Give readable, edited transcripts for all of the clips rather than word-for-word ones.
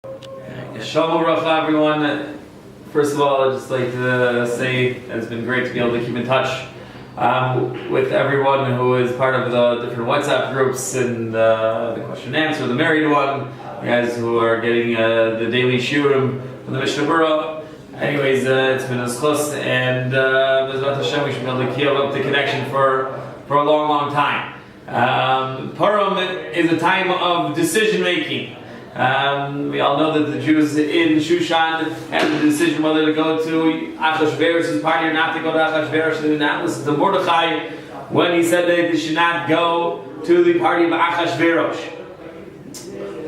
Shalom Uracha, everyone. First of all, I'd just like to say that it's been great to be able to keep in touch with everyone who is part of the different WhatsApp groups and the question and answer, the married one, you guys who are getting the daily shiurim from the Mishnah Berurah. Anyways, it's been a schus, and Bezrat Hashem, we should be able to keep up the connection for a long, long time. Purim is a time of decision making. We all know that the Jews in Shushan had the decision whether to go to Achashverosh's party or not to go to Achashverosh. They did not listen to Mordechai when he said that they should not go to the party of Achashverosh.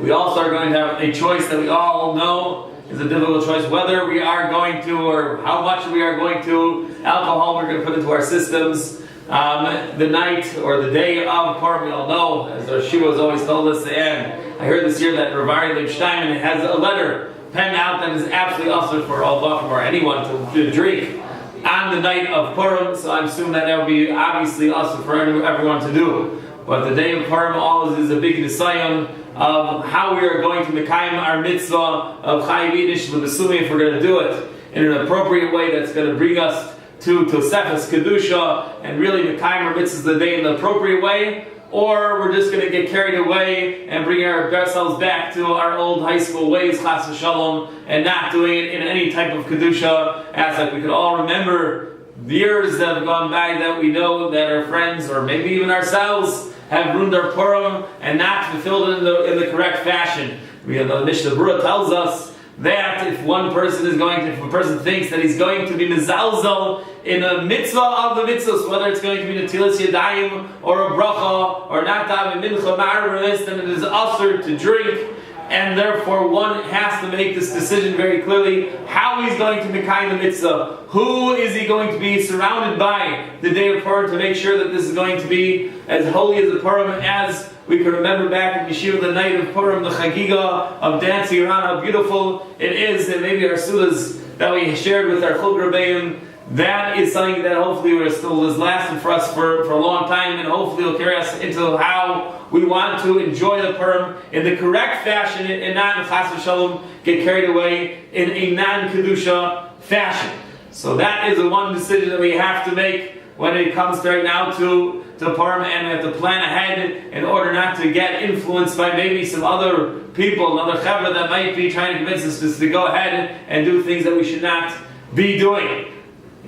We also are going to have a choice that we all know is a difficult choice, whether we are going to, or how much we are going to, alcohol we're going to put into our systems. The night or the day of Purim, we all know, as our Shua has always told us, and I heard this year that Rav Ami Merzel Purim has a letter penned out that is absolutely awesome for all Bacham or anyone to drink on the night of Purim, so I'm assuming that would be obviously awesome for everyone to do. But the day of Purim always is a big nisayon of how we are going to mekayim our mitzvah of Chayiv Yidish L'Mesumim, if we're going to do it in an appropriate way that's going to bring us to Tosefes Kedusha and really mekayim our mitzvahs the day in the appropriate way, or we're just going to get carried away and bring ourselves back to our old high school ways, chas v'shalom, and not doing it in any type of Kedusha aspect. We could all remember the years that have gone by that we know that our friends, or maybe even ourselves, have ruined our Purim and not fulfilled it in the correct fashion. The Mishnah Berurah tells us that if a person thinks that he's going to be mezalzel in a mitzvah of the mitzvahs, whether it's going to be netilas yadayim or a bracha or not daven mincha ma'aris, then it is usher to drink, and therefore one has to make this decision very clearly how he's going to mekayim the mitzvah. Who is he going to be surrounded by the day of Purim to make sure that this is going to be as holy as the Purim as we can remember back in Yeshiva the night of Purim, the Chagiga of dancing around, how beautiful it is, and maybe our sudas that we shared with our Chug Rebbeim, that is something that hopefully is lasting for us for a long time, and hopefully will carry us into how we want to enjoy the Purim in the correct fashion and not in chas v'shalom get carried away in a non-Kedusha fashion. So that is the one decision that we have to make when it comes right now to Purim, and we have to plan ahead in order not to get influenced by maybe some other people, another chevra that might be trying to convince us just to go ahead and do things that we should not be doing.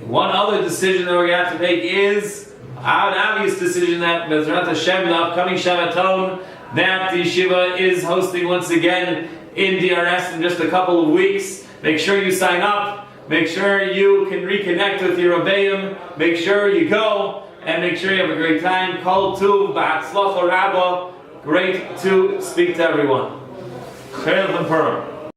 One other decision that we have to make is an obvious decision that Bezrat Hashem, the upcoming Shabbaton, that the Yeshiva is hosting once again in DRS in just a couple of weeks. Make sure you sign up. Make sure you can reconnect with your Rebbeim. Make sure you go, and make sure you have a great time. Kol Tuv B'Hatzlacha Rabba. Great to speak to everyone. Chayil Purim.